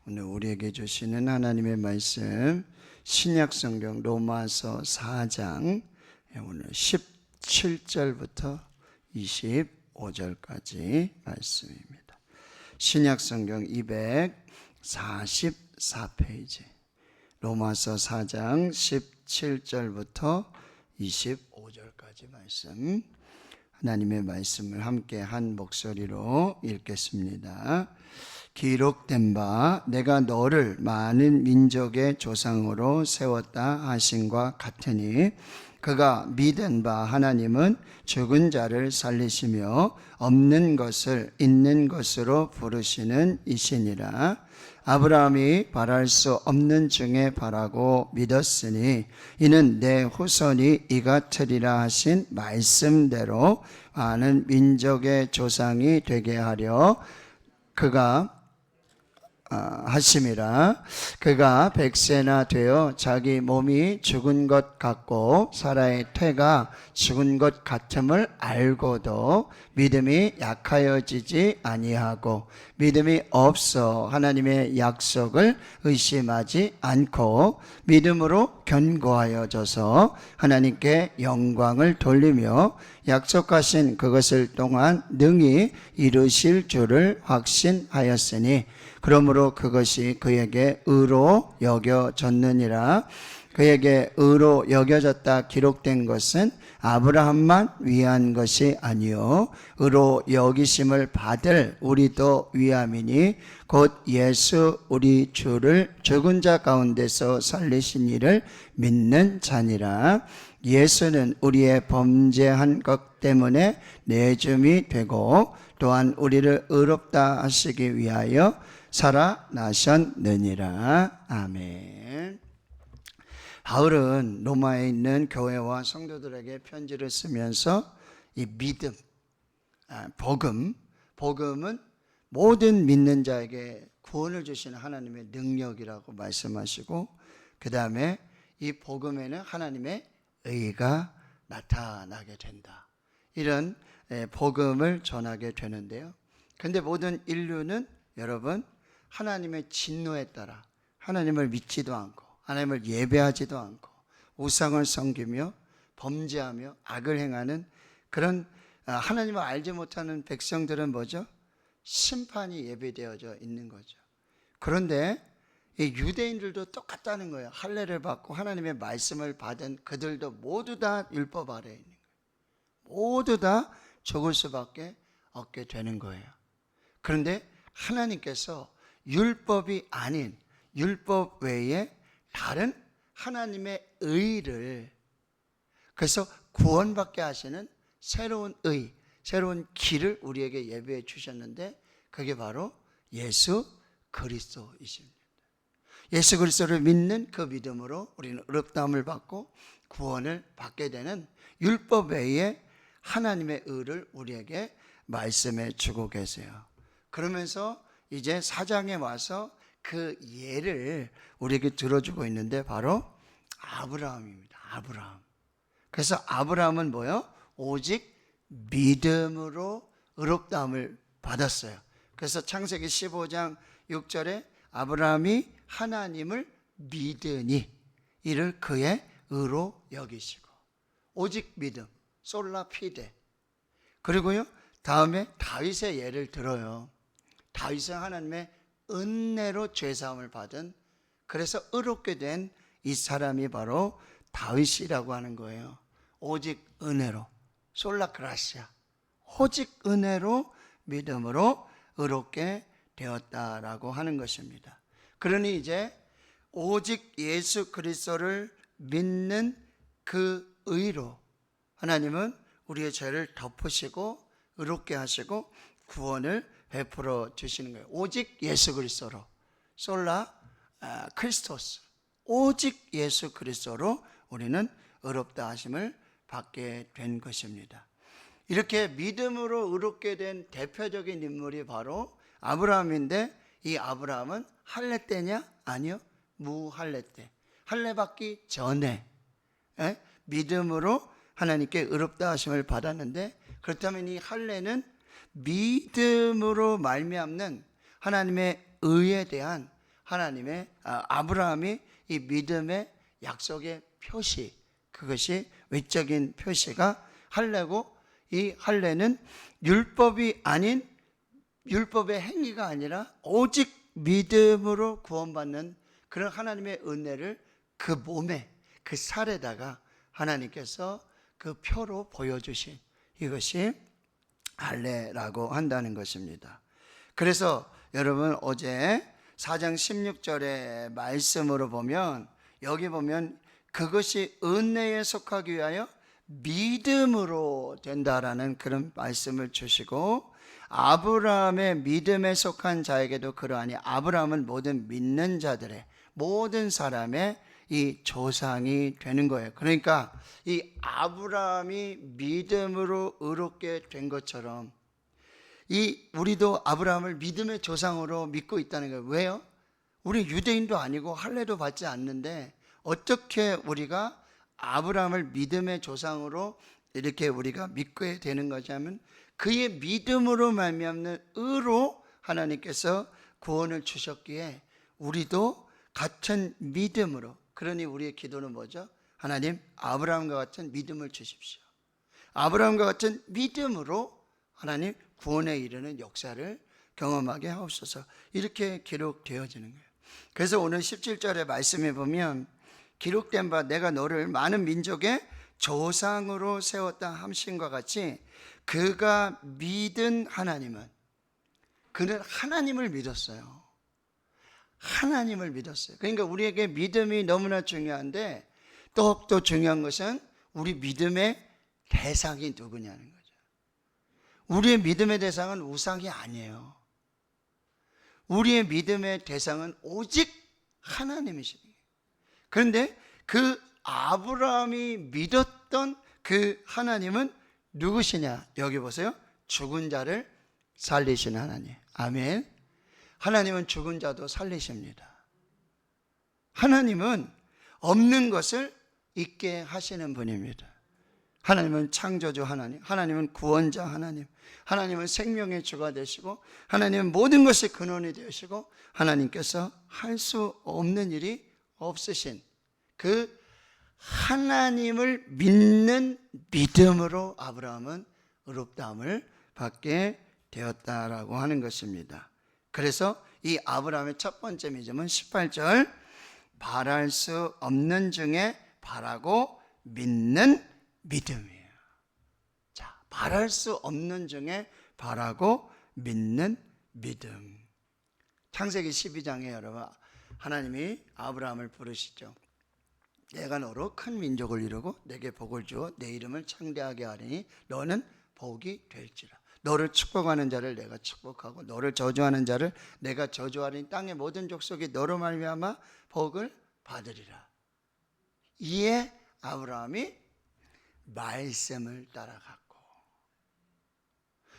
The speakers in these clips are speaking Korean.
오늘 우리에게 주시는 하나님의 말씀 신약성경 로마서 4장 오늘 17절부터 25절까지 말씀입니다. 신약성경 244페이지 로마서 4장 17절부터 25절까지 말씀, 하나님의 말씀을 함께 한 목소리로 읽겠습니다. 기록된 바 내가 너를 많은 민족의 조상으로 세웠다 하신과 같으니 그가 믿은 바 하나님은 죽은 자를 살리시며 없는 것을 있는 것으로 부르시는 이시니라. 아브라함이 바랄 수 없는 중에 바라고 믿었으니 이는 내 후손이 이같으리라 하신 말씀대로 많은 민족의 조상이 되게 하려 그가 하심이라. 그가 100세나 되어 자기 몸이 죽은 것 같고 사라의 태가 죽은 것 같음을 알고도 믿음이 약하여지지 아니하고 믿음이 없어 하나님의 약속을 의심하지 않고 믿음으로 견고하여져서 하나님께 영광을 돌리며 약속하신 그것을 또한 능히 이루실 줄을 확신하였으니 그러므로 그것이 그에게 의로 여겨졌느니라. 그에게 의로 여겨졌다 기록된 것은 아브라함만 위한 것이 아니요 의로 여기심을 받을 우리도 위함이니 곧 예수 우리 주를 죽은 자 가운데서 살리신 이를 믿는 자니라. 예수는 우리의 범죄한 것 때문에 내줌이 되고 또한 우리를 의롭다 하시기 위하여 살아나셨느니라. 아멘. 바울은 로마에 있는 교회와 성도들에게 편지를 쓰면서 이 믿음, 복음은 모든 믿는 자에게 구원을 주시는 하나님의 능력이라고 말씀하시고, 그 다음에 이 복음에는 하나님의 의가 나타나게 된다, 이런 복음을 전하게 되는데요. 그런데 모든 인류는 여러분 하나님의 진노에 따라 하나님을 믿지도 않고 하나님을 예배하지도 않고 우상을 섬기며 범죄하며 악을 행하는 그런 하나님을 알지 못하는 백성들은 뭐죠? 심판이 예비되어져 있는 거죠. 그런데 이 유대인들도 똑같다는 거예요. 할례를 받고 하나님의 말씀을 받은 그들도 모두 다 율법 아래에 있는 거예요. 모두 다 죽을 수밖에 없게 되는 거예요. 그런데 하나님께서 율법이 아닌 율법 외에 다른 하나님의 의를, 그래서 구원받게 하시는 새로운 의, 새로운 길을 우리에게 예비해 주셨는데 그게 바로 예수 그리스도이십니다. 예수 그리스도를 믿는 그 믿음으로 우리는 의롭다함을 받고 구원을 받게 되는 율법 외에 하나님의 의를 우리에게 말씀해 주고 계세요. 그러면서 이제 4장에 와서 그 예를 우리에게 들어주고 있는데 바로 아브라함입니다. 아브라함. 그래서 아브라함은 뭐요? 오직 믿음으로 의롭다함을 받았어요. 그래서 창세기 15장 6절에 아브라함이 하나님을 믿으니 이를 그의 의로 여기시고, 오직 믿음, 솔라 피데. 그리고요 다음에 다윗의 예를 들어요. 다윗은 하나님의 은혜로 죄사함을 받은, 그래서 의롭게 된 이 사람이 바로 다윗이라고 하는 거예요. 오직 은혜로, 솔라 그라시아, 오직 은혜로 믿음으로 의롭게 되었다라고 하는 것입니다. 그러니 이제 오직 예수 그리스도를 믿는 그 의로 하나님은 우리의 죄를 덮으시고 의롭게 하시고 구원을 베풀어 주시는 거예요. 오직 예수 그리스도로, 솔라 크리스토스, 오직 예수 그리스도로 우리는 의롭다 하심을 받게 된 것입니다. 이렇게 믿음으로 의롭게 된 대표적인 인물이 바로 아브라함인데, 이 아브라함은 할례 때냐? 아니요, 무할례 때, 할례 받기 전에 믿음으로 하나님께 의롭다 하심을 받았는데, 그렇다면 이 할례는 믿음으로 말미암는 하나님의 의에 대한 하나님의 아브라함이 이 믿음의 약속의 표시, 그것이 외적인 표시가 할례고, 이 할례는 율법이 아닌, 율법의 행위가 아니라 오직 믿음으로 구원받는 그런 하나님의 은혜를 그 몸에, 그 살에다가 하나님께서 그 표로 보여주신 이것이 할례라고 한다는 것입니다. 그래서 여러분 어제 4장 16절의 말씀으로 보면, 여기 보면 그것이 은혜에 속하기 위하여 믿음으로 된다라는 그런 말씀을 주시고, 아브라함의 믿음에 속한 자에게도 그러하니 아브라함은 모든 믿는 자들의, 모든 사람의 이 조상이 되는 거예요. 그러니까 이 아브라함이 믿음으로 의롭게 된 것처럼 우리도 아브라함을 믿음의 조상으로 믿고 있다는 거예요. 왜요? 우리 유대인도 아니고 할례도 받지 않는데 어떻게 우리가 아브라함을 믿음의 조상으로 이렇게 우리가 믿게 되는 거냐면, 그의 믿음으로 말미암는 의로 하나님께서 구원을 주셨기에 우리도 같은 믿음으로, 그러니 우리의 기도는 뭐죠? 하나님, 아브라함과 같은 믿음을 주십시오. 아브라함과 같은 믿음으로 하나님 구원에 이르는 역사를 경험하게 하옵소서. 이렇게 기록되어지는 거예요. 그래서 오늘 17절의 말씀에 보면, 기록된 바 내가 너를 많은 민족의 조상으로 세웠다 함신과 같이, 그가 믿은 하나님은, 그는 하나님을 믿었어요. 하나님을 믿었어요. 그러니까 우리에게 믿음이 너무나 중요한데, 또 중요한 것은 우리 믿음의 대상이 누구냐는 거죠. 우리의 믿음의 대상은 우상이 아니에요. 우리의 믿음의 대상은 오직 하나님이십니다. 그런데 그 아브라함이 믿었던 그 하나님은 누구시냐? 여기 보세요. 죽은 자를 살리시는 하나님. 아멘. 하나님은 죽은 자도 살리십니다. 하나님은 없는 것을 있게 하시는 분입니다. 하나님은 창조주 하나님, 하나님은 구원자 하나님, 하나님은 생명의 주가 되시고, 하나님은 모든 것의 근원이 되시고, 하나님께서 할 수 없는 일이 없으신 그 하나님을 믿는 믿음으로 아브라함은 의롭다함을 받게 되었다라고 하는 것입니다. 그래서 이 아브라함의 첫 번째 믿음은 18절, 바랄 수 없는 중에 바라고 믿는 믿음이에요. 자, 바랄 수 없는 중에 바라고 믿는 믿음. 창세기 12장에 여러분, 하나님이 아브라함을 부르시죠. 내가 너로 큰 민족을 이루고 내게 복을 주어 내 이름을 창대하게 하리니 너는 복이 될지라. 너를 축복하는 자를 내가 축복하고 너를 저주하는 자를 내가 저주하리니 땅의 모든 족속이 너로 말미암아 복을 받으리라. 이에 아브라함이 말씀을 따라갔고,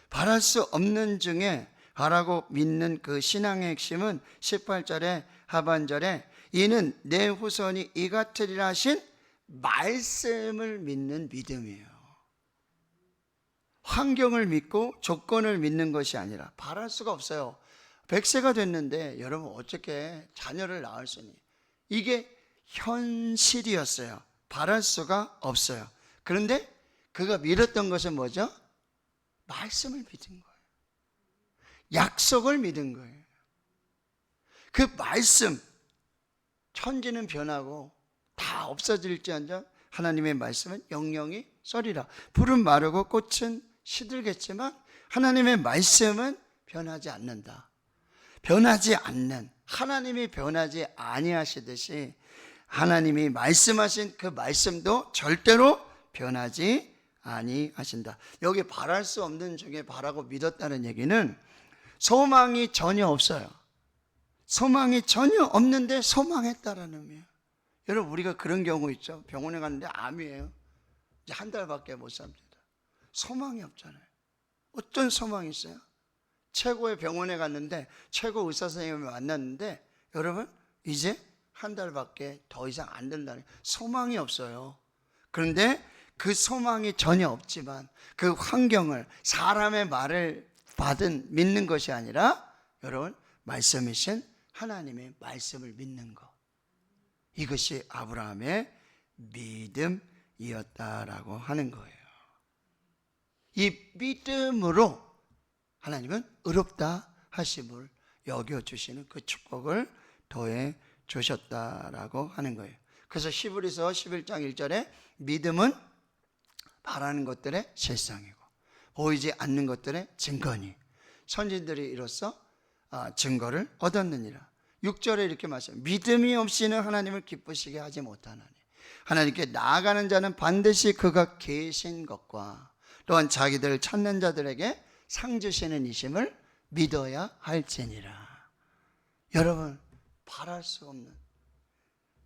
바랄 수 없는 중에 바라고 믿는 그 신앙의 핵심은 18절의 하반절에 이는 내 후손이 이 같으리라 하신 말씀을 믿는 믿음이에요. 환경을 믿고 조건을 믿는 것이 아니라, 바랄 수가 없어요. 100세가 됐는데 여러분 어떻게 자녀를 낳을 수 있니? 이게 현실이었어요. 바랄 수가 없어요. 그런데 그가 믿었던 것은 뭐죠? 말씀을 믿은 거예요. 약속을 믿은 거예요. 그 말씀, 천지는 변하고 다 없어질지언정 하나님의 말씀은 영영이 서리라. 풀은 마르고 꽃은 시들겠지만 하나님의 말씀은 변하지 않는다. 변하지 않는, 하나님이 변하지 아니하시듯이 하나님이 말씀하신 그 말씀도 절대로 변하지 아니하신다. 여기 바랄 수 없는 중에 바라고 믿었다는 얘기는 소망이 전혀 없어요. 소망이 전혀 없는데 소망했다라는 의미예요. 여러분, 우리가 그런 경우 있죠. 병원에 갔는데 암이에요. 이제 한 달밖에 못 삽니다. 소망이 없잖아요. 어떤 소망이 있어요? 최고의 병원에 갔는데 최고 의사 선생님을 만났는데 여러분, 이제 한 달밖에 더 이상 안 된다는, 소망이 없어요. 그런데 그 소망이 전혀 없지만 그 환경을, 사람의 말을 믿는 것이 아니라 여러분, 말씀이신 하나님의 말씀을 믿는 것. 이것이 아브라함의 믿음이었다라고 하는 거예요. 이 믿음으로 하나님은 의롭다 하심을 여겨주시는 그 축복을 더해 주셨다라고 하는 거예요. 그래서 히브리서 11장 1절에 믿음은 바라는 것들의 실상이고 보이지 않는 것들의 증거니 선진들이 이로써 증거를 얻었느니라. 6절에 이렇게 말씀해요. 믿음이 없이는 하나님을 기쁘시게 하지 못하나니 하나님께 나아가는 자는 반드시 그가 계신 것과 또한 자기들을 찾는 자들에게 상 주시는 이심을 믿어야 할지니라. 여러분, 바랄 수 없는,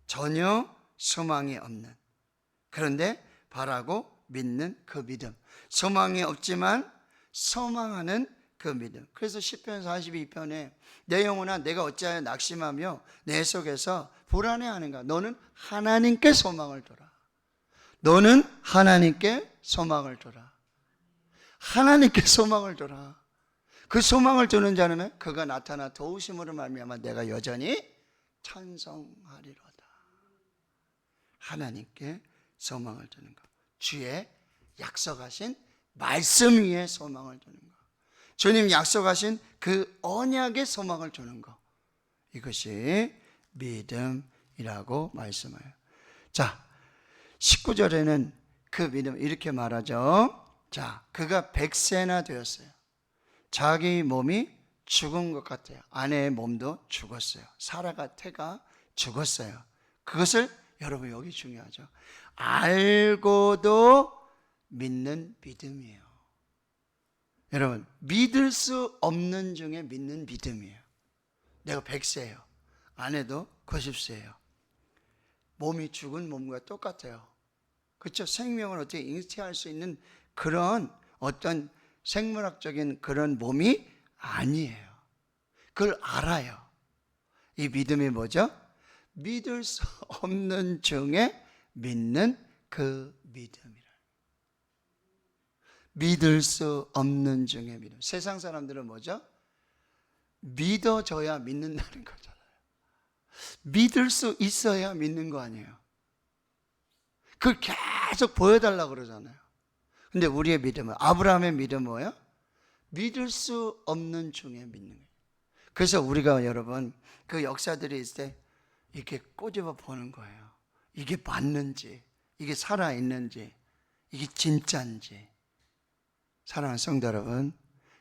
전혀 소망이 없는, 그런데 바라고 믿는 그 믿음, 소망이 없지만 소망하는 그 믿음. 그래서 시편 42편에 내 영혼아 내가 어찌하여 낙심하며 내 속에서 불안해하는가. 너는 하나님께 소망을 둬라. 너는 하나님께 소망을 둬라. 하나님께 소망을 둬라. 그 소망을 두는 자는 그가 나타나 도우심으로 말미암아 내가 여전히 찬송하리로다. 하나님께 소망을 두는 것. 주의 약속하신 말씀 위에 소망을 두는 것. 주님 약속하신 그 언약에 소망을 두는 것. 이것이 믿음이라고 말씀해요. 자, 19절에는 그 믿음 이렇게 말하죠. 자, 그가 100세나 되었어요. 자기 몸이 죽은 것 같아요. 아내의 몸도 죽었어요. 사라가 태가 죽었어요. 그것을 여러분 여기 중요하죠. 알고도 믿는 믿음이에요. 여러분, 믿을 수 없는 중에 믿는 믿음이에요. 내가 100세예요. 아내도 90세예요. 몸이 죽은 몸과 똑같아요. 그렇죠? 생명을 어떻게 잉태할 수 있는 그런 어떤 생물학적인 그런 몸이 아니에요. 그걸 알아요. 이 믿음이 뭐죠? 믿을 수 없는 중에 믿는 그 믿음이라. 믿을 수 없는 중에 믿음. 세상 사람들은 뭐죠? 믿어져야 믿는다는 거잖아요. 믿을 수 있어야 믿는 거 아니에요. 그걸 계속 보여달라고 그러잖아요. 근데 우리의 믿음은, 아브라함의 믿음은 뭐예요? 믿을 수 없는 중에 믿는 거예요. 그래서 우리가 여러분 그 역사들이 있을 때 이렇게 꼬집어 보는 거예요. 이게 맞는지, 이게 살아있는지, 이게 진짜인지. 사랑하는 성도 여러분,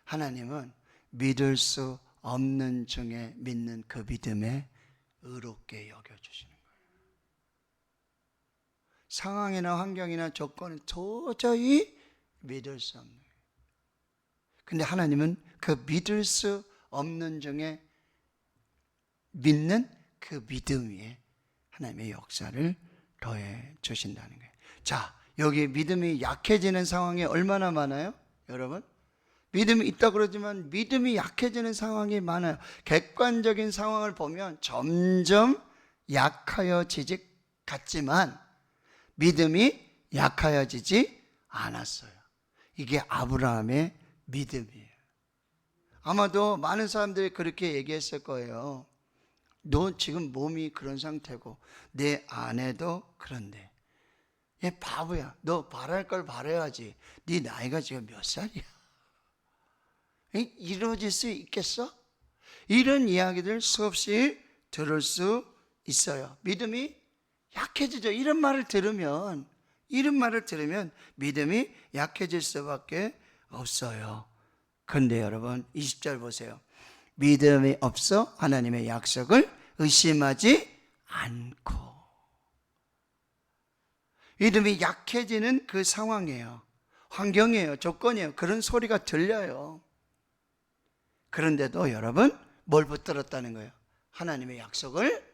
하나님은 믿을 수 없는 중에 믿는 그 믿음에 의롭게 여겨주시는 거예요. 상황이나 환경이나 조건을 도저히 믿을 수 없는 거예요. 근데 하나님은 그 믿을 수 없는 중에 믿는 그 믿음 위에 하나님의 역사를 더해 주신다는 거예요. 자, 여기 믿음이 약해지는 상황이 얼마나 많아요? 여러분, 믿음이 있다고 그러지만 믿음이 약해지는 상황이 많아요. 객관적인 상황을 보면 점점 약하여지지 같지만 믿음이 약하여지지 않았어요. 이게 아브라함의 믿음이에요. 아마도 많은 사람들이 그렇게 얘기했을 거예요. 너 지금 몸이 그런 상태고 내 아내도 그런데 얘 바보야. 너 바랄 걸 바라야지. 네 나이가 지금 몇 살이야? 이루어질 수 있겠어? 이런 이야기들 수없이 들을 수 있어요. 믿음이 약해지죠. 이런 말을 들으면 믿음이 약해질 수밖에 없어요. 그런데 여러분 20절 보세요. 믿음이 없어 하나님의 약속을 의심하지 않고. 믿음이 약해지는 그 상황이에요. 환경이에요. 조건이에요. 그런 소리가 들려요. 그런데도 여러분 뭘 붙들었다는 거예요? 하나님의 약속을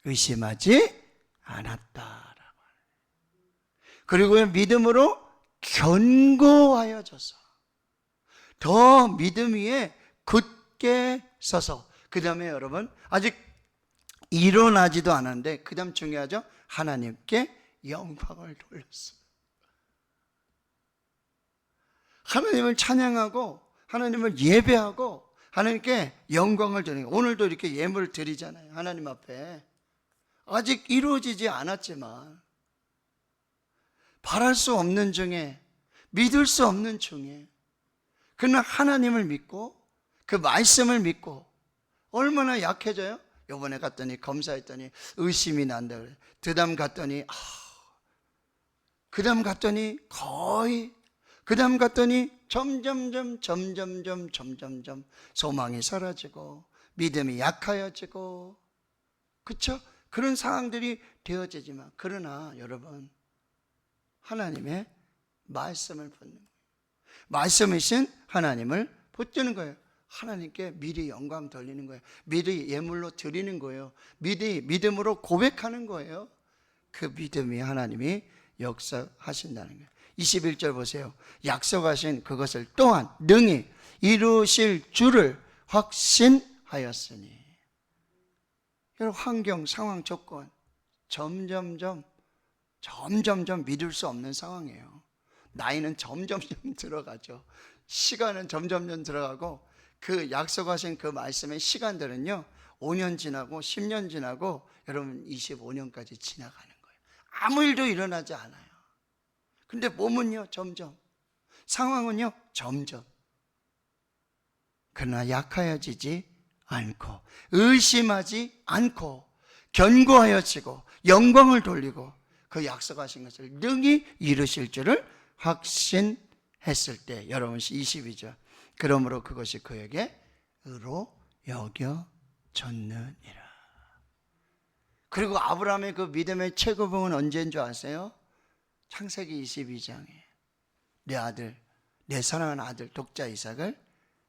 의심하지 않았다라고. 그리고 믿음으로 견고하여져서 더 믿음 위에 굳게 서서, 그 다음에 여러분 아직 일어나지도 않았는데 그 다음 중요하죠. 하나님께 영광을 돌렸어요. 하나님을 찬양하고 하나님을 예배하고 하나님께 영광을 드리는 거예요. 오늘도 이렇게 예물을 드리잖아요. 하나님 앞에. 아직 이루어지지 않았지만 바랄 수 없는 중에, 믿을 수 없는 중에, 그러나 하나님을 믿고 그 말씀을 믿고 얼마나 약해져요? 요번에 갔더니 검사했더니 의심이 난다 그래. 그다음 갔더니 그다음 갔더니 거의, 그다음 갔더니 점점점 소망이 사라지고 믿음이 약하여지고, 그렇죠? 그런 상황들이 되어지지만, 그러나 여러분, 하나님의 말씀을 붙는 거예요. 말씀이신 하나님을 붙드는 거예요. 하나님께 미리 영광 돌리는 거예요. 미리 예물로 드리는 거예요. 미리 믿음으로 고백하는 거예요. 그 믿음이 하나님이 역사하신다는 거예요. 21절 보세요. 약속하신 그것을 또한 능히 이루실 줄을 확신하였으니. 여러분, 환경, 상황, 조건 점점점 믿을 수 없는 상황이에요. 나이는 점점점 들어가죠. 시간은 점점점 들어가고, 그 약속하신 그 말씀의 시간들은요 5년 지나고 10년 지나고 여러분 25년까지 지나가는 거예요. 아무 일도 일어나지 않아요. 근데 몸은요 점점, 상황은요 점점. 그러나 약하여지지 않고 의심하지 않고 견고하여지고 영광을 돌리고 그 약속하신 것을 능히 이루실 줄을 확신했을 때, 여러분 22절, 그러므로 그것이 그에게 의로 여겨졌느니라. 그리고 아브라함의 그 믿음의 최고봉은 언제인 줄 아세요? 창세기 22장에 내 아들, 내 사랑하는 아들 독자 이삭을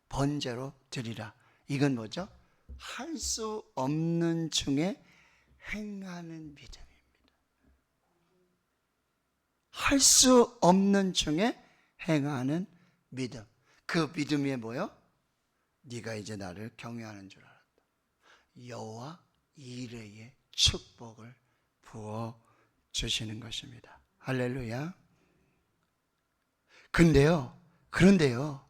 번제로 드리라. 이건 뭐죠? 할 수 없는 중에 행하는 믿음입니다. 할 수 없는 중에 행하는 믿음. 그 믿음이 뭐요? 네가 이제 나를 경외하는 줄 알았다. 여호와 이레의 축복을 부어 주시는 것입니다. 할렐루야. 그런데요,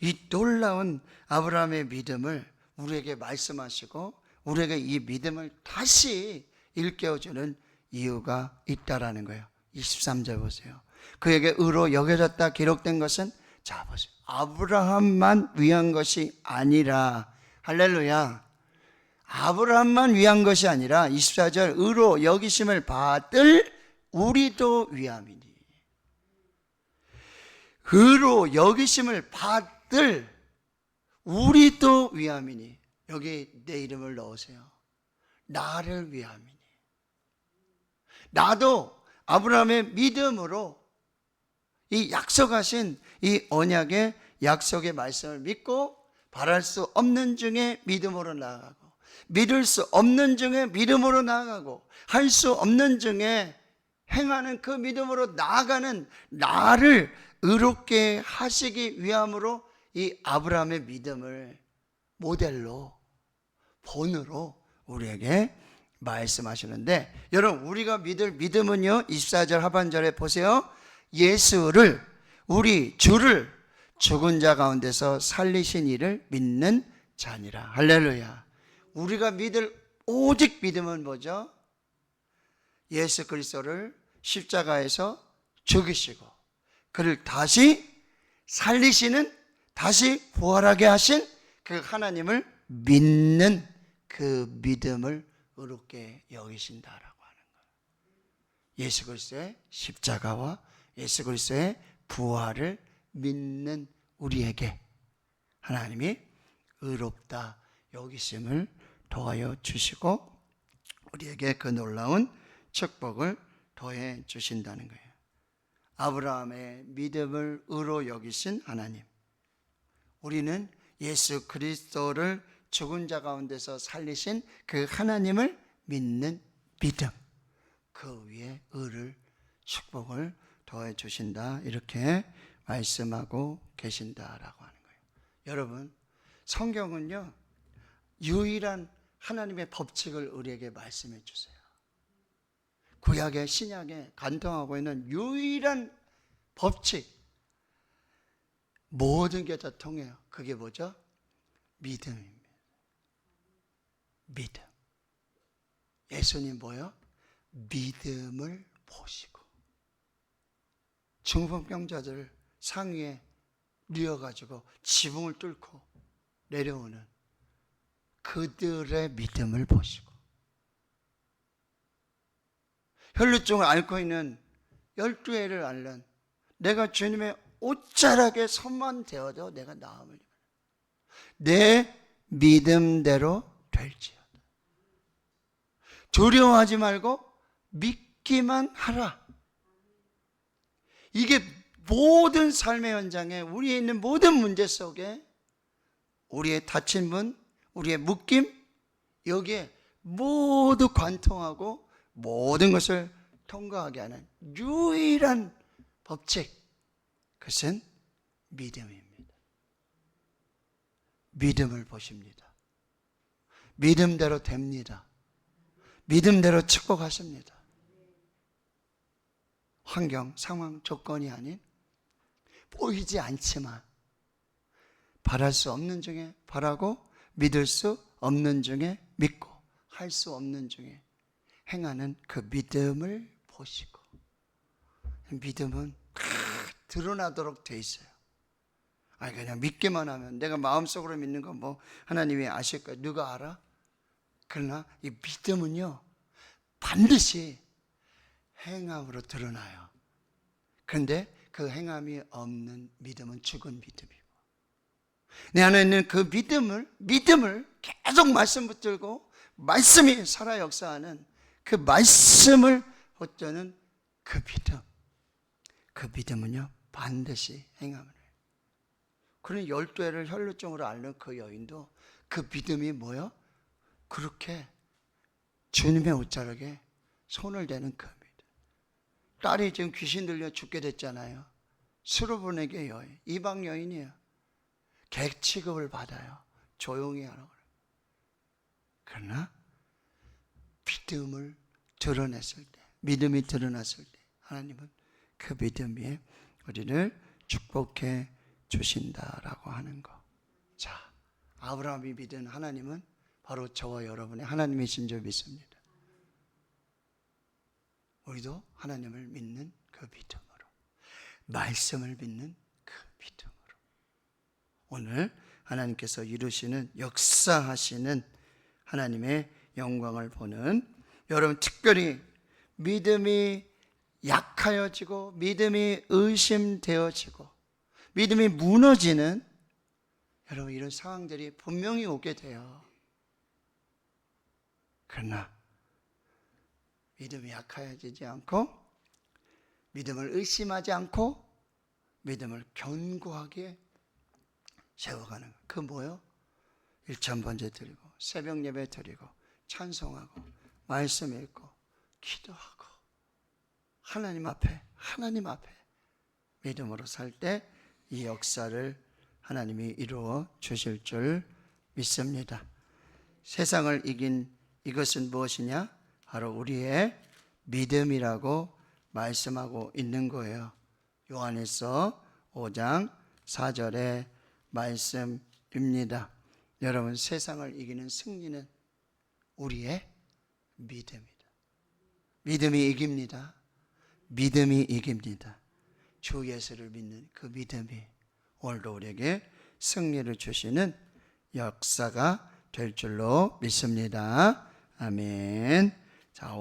이 놀라운 아브라함의 믿음을 우리에게 말씀하시고 우리에게 이 믿음을 다시 일깨워주는 이유가 있다라는 거예요. 23절 보세요. 그에게 의로 여겨졌다 기록된 것은, 자 보세요, 아브라함만 위한 것이 아니라, 할렐루야, 아브라함만 위한 것이 아니라 24절, 의로 여기심을 받을 우리도 위함이니. 의로 여기심을 받을 우리도 위함이니. 여기 내 이름을 넣으세요. 나를 위함이니. 나도 아브라함의 믿음으로 이 약속하신 이 언약의 약속의 말씀을 믿고 바랄 수 없는 중에 믿음으로 나아가고, 믿을 수 없는 중에 믿음으로 나아가고, 할 수 없는 중에 행하는 그 믿음으로 나아가는 나를 의롭게 하시기 위함으로 이 아브라함의 믿음을 모델로, 본으로 우리에게 말씀하시는데, 여러분, 우리가 믿을 믿음은요 24절 하반절에 보세요. 예수를, 우리 주를 죽은 자 가운데서 살리신 이를 믿는 자니라. 할렐루야. 우리가 믿을 오직 믿음은 뭐죠? 예수 그리스도를 십자가에서 죽이시고 그를 다시 살리시는, 다시 부활하게 하신 그 하나님을 믿는 그 믿음을 의롭게 여기신다라고 하는 거예요. 예수 그리스도의 십자가와 예수 그리스도의 부활을 믿는 우리에게 하나님이 의롭다 여기심을 더하여 주시고 우리에게 그 놀라운 축복을 더해 주신다는 거예요. 아브라함의 믿음을 의로 여기신 하나님, 우리는 예수 그리스도를 죽은 자 가운데서 살리신 그 하나님을 믿는 믿음, 그 위에 의를, 축복을 더해 주신다, 이렇게 말씀하고 계신다라고 하는 거예요. 여러분, 성경은요 유일한 하나님의 법칙을 우리에게 말씀해 주세요. 구약에 신약에 간통하고 있는 유일한 법칙, 모든 게 다 통해요. 그게 뭐죠? 믿음입니다. 믿음. 예수님 뭐요? 믿음을 보시고 중풍병자들 상위에 누워가지고 지붕을 뚫고 내려오는 그들의 믿음을 보시고 혈루증을 앓고 있는 12해를 앓는 내가 주님의 옷자락에 손만 대어도 내가 나음을 내 믿음대로 될지어다. 두려워하지 말고 믿기만 하라. 이게 모든 삶의 현장에 우리의 있는 모든 문제 속에 우리의 다친 분, 우리의 묶임 여기에 모두 관통하고 모든 것을 통과하게 하는 유일한 법칙, 그것은 믿음입니다. 믿음을 보십니다. 믿음대로 됩니다. 믿음대로 축복하십니다. 환경, 상황, 조건이 아닌 보이지 않지만 바랄 수 없는 중에 바라고 믿을 수 없는 중에 믿고 할 수 없는 중에 행하는 그 믿음을 보시고 믿음은 다 드러나도록 돼 있어요. 아니 그냥 믿기만 하면 내가 마음속으로 믿는 건 뭐 하나님이 아실 거예요. 누가 알아? 그러나 이 믿음은요 반드시 행함으로 드러나요. 그런데 그 행함이 없는 믿음은 죽은 믿음이고 내 안에 있는 그 믿음을 계속 말씀 붙들고 말씀이 살아 역사하는 그 말씀을 붙드는 그 믿음은요 반드시 행함을 해요. 그러니 12해를 혈루증으로 앓는 그 여인도 그 믿음이 뭐요? 그렇게 주님의 옷자락에 손을 대는 그 믿음. 딸이 지금 귀신 들려 죽게 됐잖아요. 수르보네게 여인, 이방 여인이에요. 객 취급을 받아요. 조용히 하라고 그래요. 그러나 믿음을 드러냈을 때, 믿음이 드러났을 때 하나님은 그 믿음 위에 우리를 축복해 주신다라고 하는 거. 자, 아브라함이 믿은 하나님은 바로 저와 여러분의 하나님이신 줄 믿습니다. 우리도 하나님을 믿는 그 믿음으로, 말씀을 믿는 그 믿음으로 오늘 하나님께서 이루시는 역사하시는 하나님의 영광을 보는 여러분, 특별히 믿음이 약하여지고 믿음이 의심되어지고 믿음이 무너지는 여러분 이런 상황들이 분명히 오게 돼요. 그러나 믿음이 약해지지 않고 믿음을 의심하지 않고 믿음을 견고하게 세워가는 그 뭐요? 일천번제 드리고 새벽 예배 드리고 찬송하고 말씀 읽고 기도하고 하나님 앞에 믿음으로 살 때 이 역사를 하나님이 이루어 주실 줄 믿습니다. 세상을 이긴 이것은 무엇이냐? 바로 우리의 믿음이라고 말씀하고 있는 거예요. 요한일서 5장 4절의 말씀입니다. 여러분, 세상을 이기는 승리는 우리의 믿음이다. 믿음이 이깁니다. 믿음이 이깁니다. 주 예수를 믿는 그 믿음이 오늘도 우리에게 승리를 주시는 역사가 될 줄로 믿습니다. 아멘. 자,